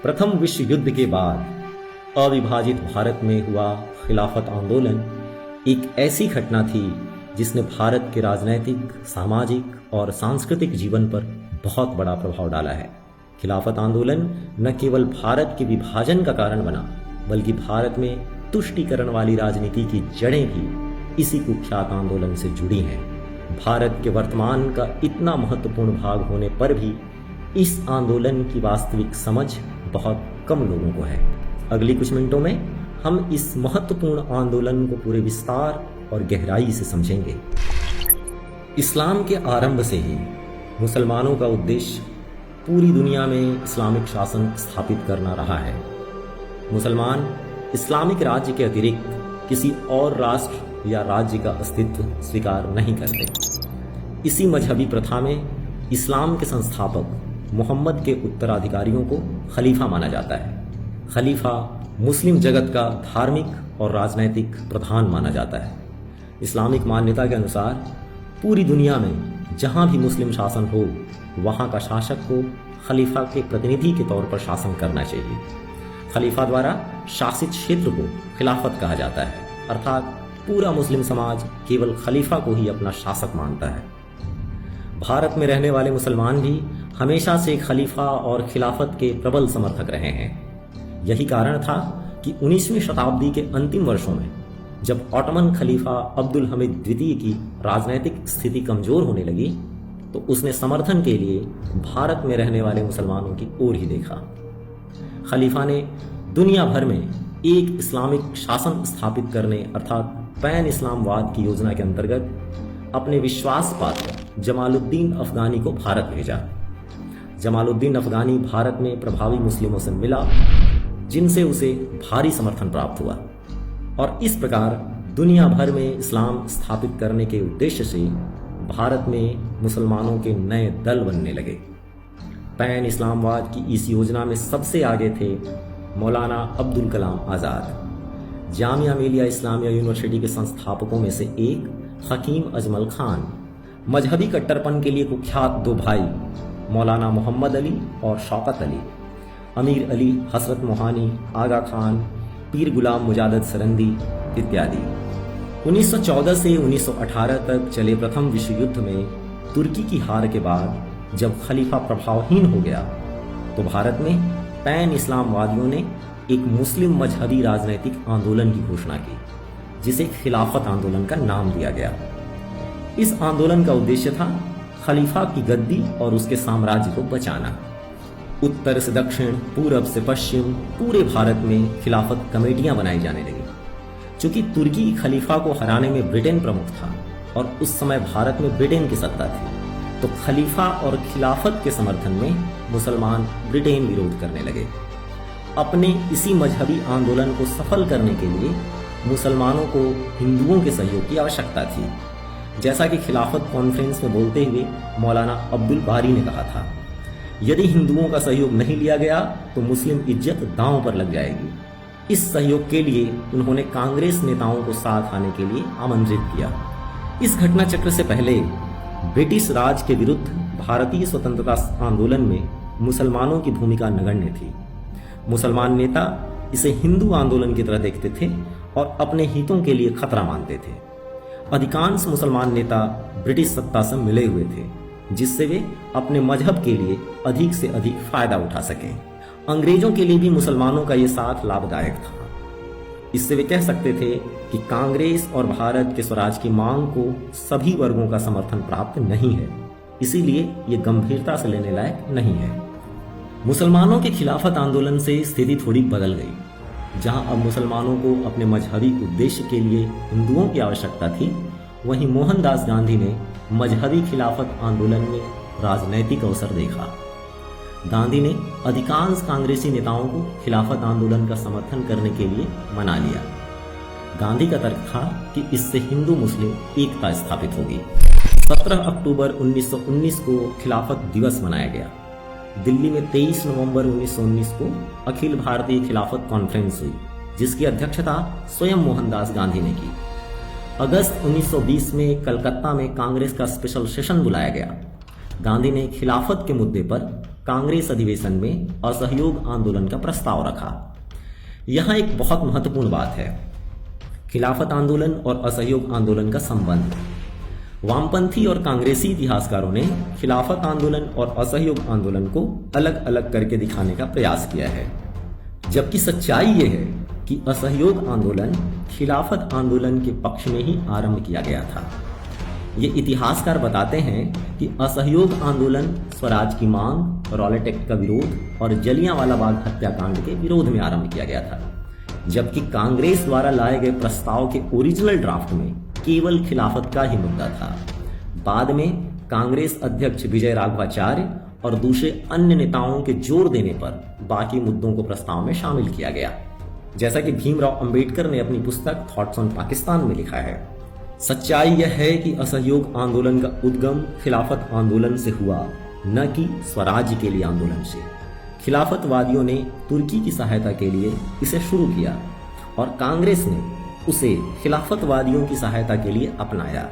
प्रथम विश्व युद्ध के बाद अविभाजित भारत में हुआ खिलाफत आंदोलन एक ऐसी घटना थी जिसने भारत के राजनैतिक, सामाजिक और सांस्कृतिक जीवन पर बहुत बड़ा प्रभाव डाला है। खिलाफत आंदोलन न केवल भारत के विभाजन का कारण बना, बल्कि भारत में तुष्टीकरण वाली राजनीति की जड़ें भी इसी कुख्यात आंदोलन से जुड़ी हैं। भारत के वर्तमान का इतना महत्वपूर्ण भाग होने पर भी इस आंदोलन की वास्तविक समझ बहुत कम लोगों को है। अगली कुछ मिनटों में हम इस महत्वपूर्ण आंदोलन को पूरे विस्तार और गहराई से समझेंगे। इस्लाम के आरंभ से ही मुसलमानों का उद्देश्य पूरी दुनिया में इस्लामिक शासन स्थापित करना रहा है। मुसलमान इस्लामिक राज्य के अतिरिक्त किसी और राष्ट्र या राज्य का अस्तित्व स्वीकार नहीं करते। इसी मजहबी प्रथा में इस्लाम के संस्थापक मोहम्मद के उत्तराधिकारियों को खलीफा माना जाता है। खलीफा मुस्लिम जगत का धार्मिक और राजनैतिक प्रधान माना जाता है। इस्लामिक मान्यता के अनुसार पूरी दुनिया में जहां भी मुस्लिम शासन हो, वहां का शासक को खलीफा के प्रतिनिधि के तौर पर शासन करना चाहिए। खलीफा द्वारा शासित क्षेत्र को खिलाफत कहा जाता है, अर्थात पूरा मुस्लिम समाज केवल खलीफा को ही अपना शासक मानता है। भारत में रहने वाले मुसलमान भी हमेशा से खलीफा और खिलाफत के प्रबल समर्थक रहे हैं। यही कारण था कि 19वीं शताब्दी के अंतिम वर्षों में जब ऑटोमन खलीफा अब्दुल हमीद द्वितीय की राजनैतिक स्थिति कमजोर होने लगी, तो उसने समर्थन के लिए भारत में रहने वाले मुसलमानों की ओर ही देखा। खलीफा ने दुनिया भर में एक इस्लामिक शासन स्थापित करने अर्थात पैन इस्लामवाद की योजना के अंतर्गत अपने विश्वास पात्र जमालुद्दीन अफगानी को भारत भेजा। जमालुद्दीन अफगानी भारत में प्रभावी मुस्लिमों से मिला, जिनसे उसे भारी समर्थन प्राप्त हुआ, और इस प्रकार दुनिया भर में इस्लाम स्थापित करने के उद्देश्य से भारत में मुसलमानों के नए दल बनने लगे। पैन इस्लामवाद की इस योजना में सबसे आगे थे मौलाना अब्दुल कलाम आज़ाद। जामिया मिलिया इस्लामिया यूनिवर्सिटी के संस्थापकों में से एक हकीम अजमल खान, मजहबी कट्टरपन के लिए कुख्यात दो भाई मौलाना मोहम्मद अली और शौकत अली, अमीर अली हसरत मोहानी, आगा खान, पीर गुलाम मुजादद सरंदी इत्यादि। 1914 से 1918 तक चले प्रथम विश्व युद्ध में तुर्की की हार के बाद जब खलीफा प्रभावहीन हो गया, तो भारत में पैन इस्लामवादियों ने एक मुस्लिम मजहबी राजनैतिक आंदोलन की घोषणा की, जिसे खिलाफत आंदोलन का नाम दिया गया। इस आंदोलन का उद्देश्य था खलीफा की गद्दी और उसके साम्राज्य को बचाना। उत्तर से दक्षिण, पूरब से पश्चिम पूरे भारत में खिलाफत कमेटियां बनाई जाने लगी। चूंकि तुर्की खलीफा को हराने में ब्रिटेन प्रमुख था और उस समय भारत में ब्रिटेन की सत्ता थी, तो खलीफा और खिलाफत के समर्थन में मुसलमान ब्रिटेन विरोध करने लगे। अपने इसी मजहबी आंदोलन को सफल करने के लिए मुसलमानों को हिंदुओं के सहयोग की आवश्यकता थी। जैसा कि खिलाफत कॉन्फ्रेंस में बोलते हुए मौलाना अब्दुल बारी ने कहा था, यदि हिंदुओं का सहयोग नहीं लिया गया तो मुस्लिम इज्जत दांव पर लग जाएगी। इस सहयोग के लिए उन्होंने कांग्रेस नेताओं को साथ आने के लिए आमंत्रित किया। इस घटना चक्र से पहले ब्रिटिश राज के विरुद्ध भारतीय स्वतंत्रता आंदोलन में मुसलमानों की भूमिका नगण्य थी। मुसलमान नेता इसे हिंदू आंदोलन की तरह देखते थे और अपने हितों के लिए खतरा मानते थे। अधिकांश मुसलमान नेता ब्रिटिश सत्ता से मिले हुए थे, जिससे वे अपने मजहब के लिए अधिक से अधिक फायदा उठा सकें। अंग्रेजों के लिए भी मुसलमानों का ये साथ लाभदायक था। इससे वे कह सकते थे कि कांग्रेस और भारत के स्वराज की मांग को सभी वर्गों का समर्थन प्राप्त नहीं है, इसीलिए ये गंभीरता से लेने लायक नहीं है। मुसलमानों के खिलाफत आंदोलन से स्थिति थोड़ी बदल गई। जहां अब मुसलमानों को अपने मजहबी उद्देश्य के लिए हिंदुओं की आवश्यकता थी, वहीं मोहनदास गांधी ने मजहबी खिलाफत आंदोलन में राजनैतिक अवसर देखा। गांधी ने अधिकांश कांग्रेसी नेताओं को खिलाफत आंदोलन का समर्थन करने के लिए मना लिया। गांधी का तर्क था कि इससे हिंदू मुस्लिम एकता स्थापित होगी। 17 अक्टूबर 1919 को खिलाफत दिवस मनाया गया। दिल्ली में 23 नवंबर 1919 को अखिल भारतीय खिलाफत कॉन्फ्रेंस हुई, जिसकी अध्यक्षता स्वयं मोहनदास गांधी ने की। अगस्त 1920 में कलकत्ता में कांग्रेस का स्पेशल सेशन बुलाया गया। गांधी ने खिलाफत के मुद्दे पर कांग्रेस अधिवेशन में असहयोग आंदोलन का प्रस्ताव रखा। यहाँ एक बहुत महत्वपूर्ण बात है, खिलाफत आंदोलन और असहयोग आंदोलन का संबंध। वामपंथी और कांग्रेसी इतिहासकारों ने खिलाफत आंदोलन और असहयोग आंदोलन को अलग अलग करके दिखाने का प्रयास किया है, जबकि सच्चाई यह है कि असहयोग आंदोलन खिलाफत आंदोलन के पक्ष में ही आरंभ किया गया था। ये इतिहासकार बताते हैं कि असहयोग आंदोलन स्वराज की मांग, रॉलेट एक्ट का विरोध और जलियांवाला बाग हत्याकांड के विरोध में आरंभ किया गया था, जबकि कांग्रेस द्वारा लाए गए प्रस्ताव के ओरिजिनल ड्राफ्ट में केवल खिलाफत का ही मुद्दा था। बाद में कांग्रेस अध्यक्ष विजय राघवाचार्य और दूसरे अन्य नेताओं के जोर देने पर बाकी मुद्दों को प्रस्ताव में शामिल किया गया, जैसा कि भीमराव अंबेडकर ने अपनी पुस्तक थॉट्स ऑन पाकिस्तान में लिखा है। सच्चाई यह है कि असहयोग आंदोलन का उद्गम खिलाफत आंदोलन से हुआ, न कि स्वराज्य के लिए आंदोलन से। खिलाफतवादियों ने तुर्की की सहायता के लिए इसे शुरू किया और कांग्रेस ने उसे खिलाफतवादियों की सहायता के लिए अपनाया,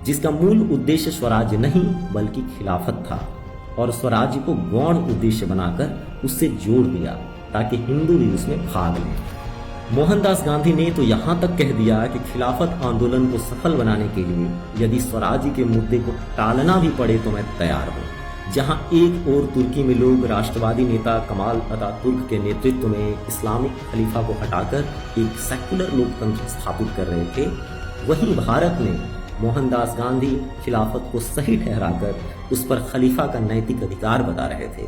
जिसका मूल उद्देश्य स्वराज्य नहीं बल्कि खिलाफत था, और स्वराज्य को गौण उद्देश्य बनाकर उससे जोड़ दिया ताकि हिंदू भी उसमें भाग लें। मोहनदास गांधी ने तो यहाँ तक कह दिया कि खिलाफत आंदोलन को सफल बनाने के लिए यदि स्वराज्य के मुद्दे को टालना भी पड़े तो मैं तैयार हूँ। जहाँ एक और तुर्की में लोग राष्ट्रवादी नेता कमाल अतातुर्क के नेतृत्व में इस्लामिक खलीफा को हटाकर एक सेक्युलर लोकतंत्र स्थापित कर रहे थे, वहीं भारत में मोहनदास गांधी खिलाफत को सही ठहराकर उस पर खलीफा का नैतिक अधिकार बता रहे थे।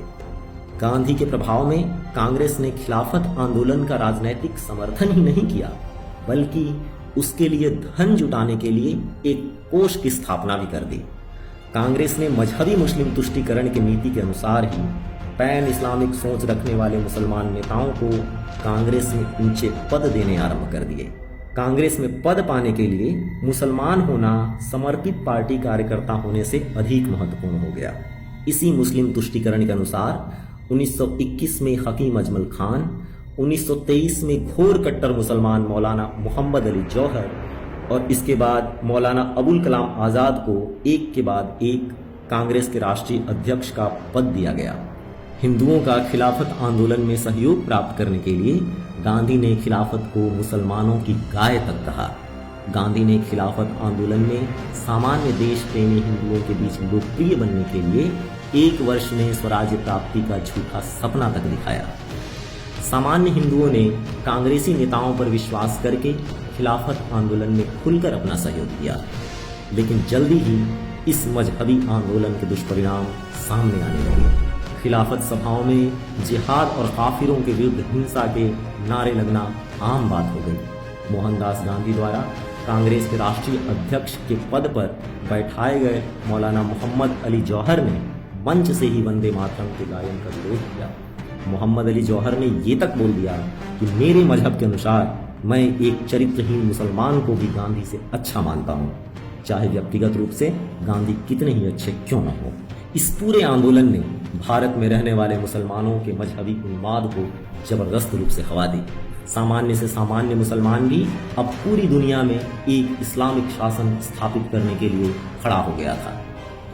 गांधी के प्रभाव में कांग्रेस ने खिलाफत आंदोलन का राजनैतिक समर्थन ही नहीं किया, बल्कि उसके लिए धन जुटाने के लिए एक कोष की स्थापना भी कर दी। कांग्रेस ने मजहबी मुस्लिम तुष्टीकरण की नीति के अनुसार ही पैन इस्लामिक सोच रखने वाले मुसलमान नेताओं को कांग्रेस में ऊंचे पद देने आरंभ कर दिए। कांग्रेस में पद पाने के लिए मुसलमान होना समर्पित पार्टी कार्यकर्ता होने से अधिक महत्वपूर्ण हो गया। इसी मुस्लिम तुष्टीकरण के अनुसार 1921 में हकीम अजमल खान, 1923 में घोर कट्टर मुसलमान मौलाना मोहम्मद अली जौहर और इसके बाद मौलाना अबुल कलाम आज़ाद को एक के बाद एक कांग्रेस के राष्ट्रीय अध्यक्ष का पद दिया गया। हिंदुओं का खिलाफत आंदोलन में सहयोग प्राप्त करने के लिए गांधी ने खिलाफत को मुसलमानों की गाय तक कहा। गांधी ने खिलाफत आंदोलन में सामान्य देश प्रेमी हिंदुओं के बीच लोकप्रिय बनने के लिए 1 वर्ष में स्वराज्य प्राप्ति का झूठा सपना तक दिखाया। सामान्य हिंदुओं ने कांग्रेसी नेताओं पर विश्वास करके खिलाफत आंदोलन में खुलकर अपना सहयोग दिया, लेकिन जल्दी ही इस मजहबी आंदोलन के दुष्परिणाम सामने आने लगे। खिलाफत सभाओं में जिहाद और काफिरों के विरुद्ध हिंसा के नारे लगना आम बात हो गई। मोहनदास गांधी द्वारा कांग्रेस के राष्ट्रीय अध्यक्ष के पद पर बैठाए गए मौलाना मोहम्मद अली जौहर ने मंच से ही वंदे मातरम के गायन का विरोध किया। मोहम्मद अली जौहर ने ये तक बोल दिया कि मेरे मजहब के अनुसार मैं एक चरित्रहीन मुसलमान को भी गांधी से अच्छा मानता हूँ, चाहे व्यक्तिगत रूप से गांधी कितने ही अच्छे क्यों न हो। इस पूरे आंदोलन ने भारत में रहने वाले मुसलमानों के मजहबी उन्माद को जबरदस्त रूप से हवा दी। सामान्य से सामान्य मुसलमान भी अब पूरी दुनिया में एक इस्लामिक शासन स्थापित करने के लिए खड़ा हो गया था।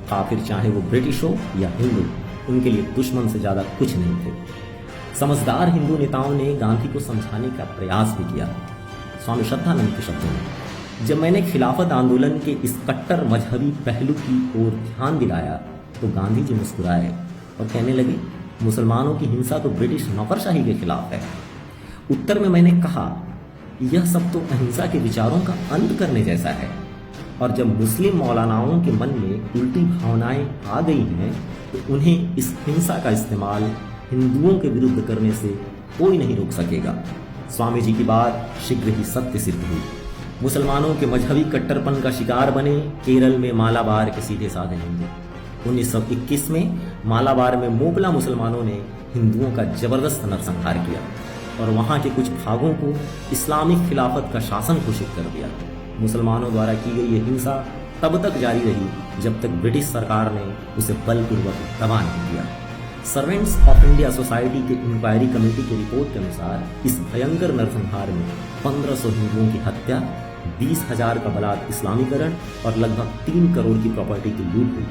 काफिर चाहे वो ब्रिटिश हो या हिंदू, उनके लिए दुश्मन से ज्यादा कुछ नहीं थे। समझदार हिंदू नेताओं ने गांधी को समझाने का प्रयास भी किया। स्वामी श्रद्धानंद के शब्दों में, जब मैंने खिलाफत आंदोलन के इस कट्टर मजहबी पहलू की ओर ध्यान दिलाया तो गांधी जी मुस्कुराए और कहने लगे, मुसलमानों की हिंसा तो ब्रिटिश नौकरशाही के खिलाफ है। उत्तर में मैंने कहा, यह सब तो अहिंसा के विचारों का अंत करने जैसा है, और जब मुस्लिम मौलानाओं के मन में उल्टी भावनाएं आ गई हैं तो उन्हें इस हिंसा का इस्तेमाल हिंदुओं के विरुद्ध करने से कोई नहीं रोक सकेगा। स्वामी जी की बात शीघ्र ही सत्य सिद्ध हुई। मुसलमानों के मजहबी कट्टरपन का शिकार बने केरल में मालाबार के सीधे साधे हिंदू। 1921 में मालाबार में मोगला मुसलमानों ने हिंदुओं का जबरदस्त नरसंहार किया और वहां के कुछ भागों को इस्लामिक खिलाफत का शासन घोषित कर दिया। मुसलमानों द्वारा की गई ये हिंसा तब तक जारी रही जब तक ब्रिटिश सरकार ने उसे बलपूर्वक दबा नहीं दिया। सर्वेंट्स ऑफ इंडिया सोसाइटी के इंक्वायरी कमेटी की रिपोर्ट के अनुसार इस भयंकर नरसंहार में 1500 हिंदुओं की हत्या, 20,000 का बलात् इस्लामीकरण और लगभग 3 करोड़ की प्रॉपर्टी की लूट हुई।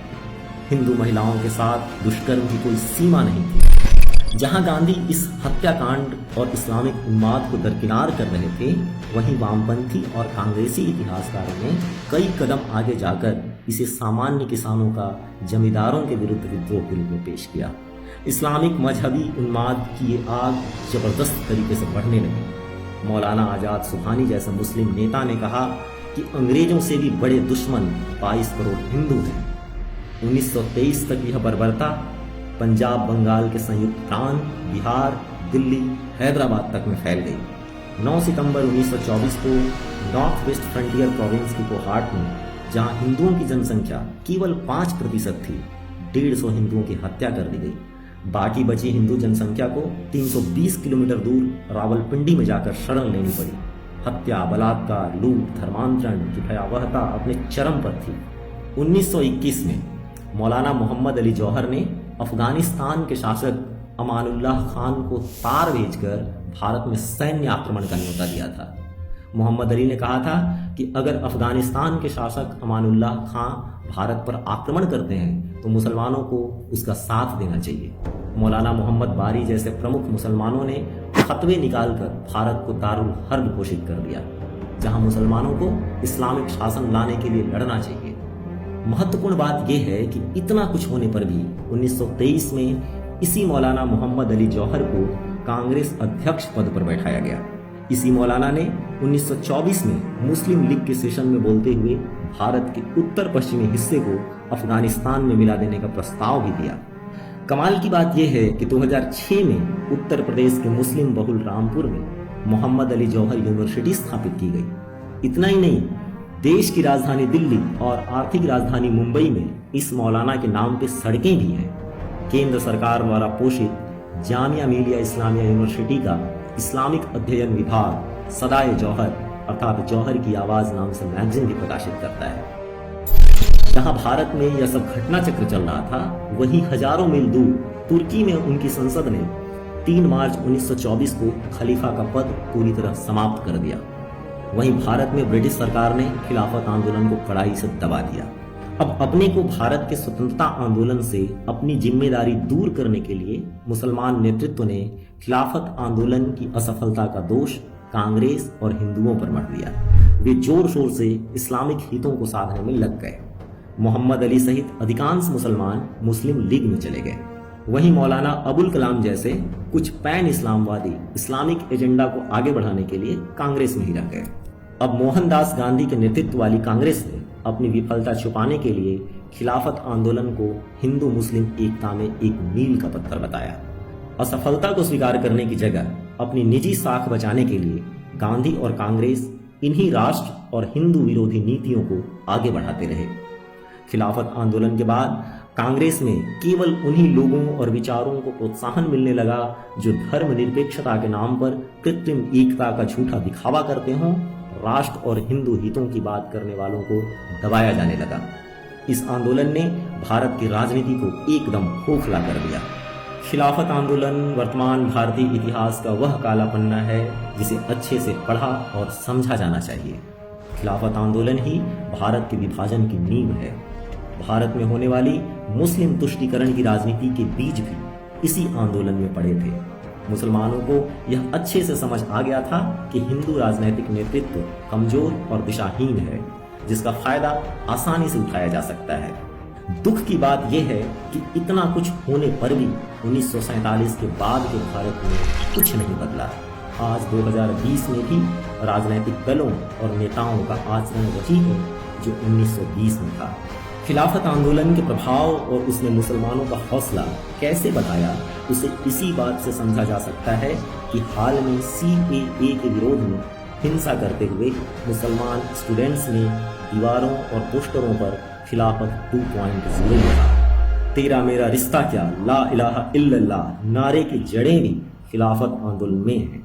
हिंदू महिलाओं के साथ दुष्कर्म की कोई सीमा नहीं थी। जहां गांधी इस हत्याकांड और इस्लामिक उन्माद को दरकिनार कर रहे थे, वहीं वामपंथी और कांग्रेसी इतिहासकारों ने कई कदम आगे जाकर इसे सामान्य किसानों का जमींदारों के विरुद्ध विद्रोह के रूप में पेश किया। इस्लामिक मजहबी उन्माद की ये आग जबरदस्त तरीके से बढ़ने लगी। मौलाना आजाद सुबहानी जैसे मुस्लिम नेता ने कहा कि अंग्रेजों से भी बड़े दुश्मन 22 करोड़ हिंदू हैं। 1923 तक यह बर्बरता पंजाब, बंगाल के संयुक्त प्रांत, बिहार, दिल्ली, हैदराबाद तक में फैल गई। 9 सितंबर 1924 को नॉर्थ वेस्ट फ्रंटियर प्रोविंस की कोहाट में, जहां हिंदुओं की जनसंख्या केवल 5% थी, 150 हिंदुओं की हत्या कर दी गई। बाकी बची हिंदू जनसंख्या को 320 किलोमीटर दूर रावलपिंडी में जाकर शरण लेनी पड़ी। हत्या, बलात्कार, लूट, धर्मांतरण की भयावहता अपने चरम पर थी। 1921 में मौलाना मोहम्मद अली जौहर ने अफगानिस्तान के शासक अमानुल्लाह खान को तार भेजकर भारत में सैन्य आक्रमण का न्योता दिया था। मोहम्मद अली ने कहा था कि अगर अफगानिस्तान के शासक अमानुल्लाह खान भारत पर आक्रमण करते हैं तो मुसलमानों को उसका साथ देना चाहिए। मौलाना मोहम्मद बारी जैसे प्रमुख मुसलमानों ने फतवे निकालकर भारत को दारुल हर्ब घोषित कर दिया, जहां मुसलमानों को इस्लामिक शासन लाने के लिए लड़ना चाहिए। महत्वपूर्ण बात यह है कि इतना कुछ होने पर भी 1923 में इसी मौलाना मोहम्मद अली जौहर को कांग्रेस अध्यक्ष पद पर बैठाया गया। इसी मौलाना ने 1924 में मुस्लिम लीग के सेशन में बोलते हुए भारत के उत्तर पश्चिमी हिस्से को अफगानिस्तान में मिला देने का प्रस्ताव भी दिया। कमाल की बात यह है कि 2006 में उत्तर प्रदेश के मुस्लिम बहुल रामपुर में मोहम्मद अली जौहर यूनिवर्सिटी स्थापित की गई। इतना ही नहीं, देश की राजधानी दिल्ली और आर्थिक राजधानी मुंबई में इस मौलाना के नाम पे सड़कें भी हैं। केंद्र सरकार द्वारा पोषित जामिया मिलिया इस्लामिया यूनिवर्सिटी का इस्लामिक अध्ययन विभाग सदाए जौहर अर्थात जौहर की आवाज नाम से मैगजीन भी प्रकाशित करता है। जहां भारत में यह सब घटना चक्र चल रहा था, वहीं हजारों मील दूर तुर्की में उनकी संसद ने 3 मार्च 1924 को खलीफा का पद पूरी तरह समाप्त कर दिया। वहीं भारत में ब्रिटिश सरकार ने खिलाफत आंदोलन को कड़ाई से दबा दिया। अब अपने को भारत के स्वतंत्रता आंदोलन से अपनी जिम्मेदारी दूर करने के लिए मुसलमान नेतृत्व ने खिलाफत आंदोलन की असफलता का दोष कांग्रेस और हिंदुओं पर मढ़ दिया। वे जोर शोर से इस्लामिक हितों को साधने में लग गए। मोहम्मद अली सहित अधिकांश मुसलमान मुस्लिम लीग में चले गए। वहीं मौलाना अबुल कलाम जैसे कुछ पैन इस्लामवादी इस्लामिक एजेंडा को आगे बढ़ाने के लिए कांग्रेस में ही रह गए। अब मोहनदास गांधी के नेतृत्व वाली कांग्रेस ने अपनी विफलता छुपाने के लिए खिलाफत आंदोलन को हिंदू मुस्लिम एकता में एक मील का पत्थर बताया। असफलता को स्वीकार करने की जगह अपनी निजी साख बचाने के लिए गांधी और कांग्रेस इन्हीं राष्ट्र और हिंदू विरोधी नीतियों को आगे बढ़ाते रहे। खिलाफत आंदोलन के बाद कांग्रेस में केवल उन्हीं लोगों और विचारों को प्रोत्साहन मिलने लगा जो धर्मनिरपेक्षता के नाम पर कृत्रिम एकता का झूठा दिखावा करते हों। राष्ट्र और हिंदू हितों की बात करने वालों को दबाया जाने लगा। इस आंदोलन ने भारत की राजनीति को एकदम खोखला कर दिया। खिलाफत आंदोलन वर्तमान भारतीय इतिहास का वह काला पन्ना है जिसे अच्छे से पढ़ा और समझा जाना चाहिए। खिलाफत आंदोलन ही भारत के विभाजन की नींव है। भारत में होने वाली मुस्लिम तुष्टीकरण की राजनीति के बीज भी इसी आंदोलन में पड़े थे। मुसलमानों को यह अच्छे से समझ आ गया था कि हिंदू राजनीतिक नेतृत्व कमजोर और दिशाहीन है, जिसका फायदा आसानी से उठाया जा सकता है। दुख की बात यह है कि इतना कुछ होने पर भी 1947 के बाद के भारत में कुछ नहीं बदला। आज 2020 में भी राजनीतिक दलों और नेताओं का आचरण वही है जो 1920 में था। खिलाफत आंदोलन के प्रभाव और उसने मुसलमानों का हौसला कैसे बढ़ाया, उसे इसी बात से समझा जा सकता है कि हाल में CAA के विरोध में हिंसा करते हुए मुसलमान स्टूडेंट्स ने दीवारों और पोस्टरों पर खिलाफत 2.0 लिखा। तेरा मेरा रिश्ता क्या, ला इलाहा इल्लल्लाह नारे की जड़ें भी खिलाफत आंदोलन में हैं।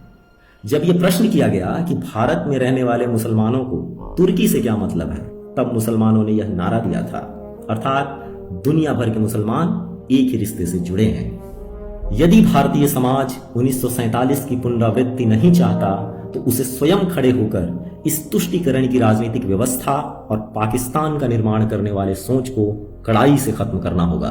जब यह प्रश्न किया गया कि भारत में रहने वाले मुसलमानों को तुर्की से क्या मतलब है, तब मुसलमानों ने यह नारा दिया था, अर्थात दुनिया भर के मुसलमान एक ही रिश्ते से जुड़े हैं। यदि भारतीय समाज 1947 की पुनरावृत्ति नहीं चाहता तो उसे स्वयं खड़े होकर इस तुष्टीकरण की राजनीतिक व्यवस्था और पाकिस्तान का निर्माण करने वाले सोच को कड़ाई से खत्म करना होगा।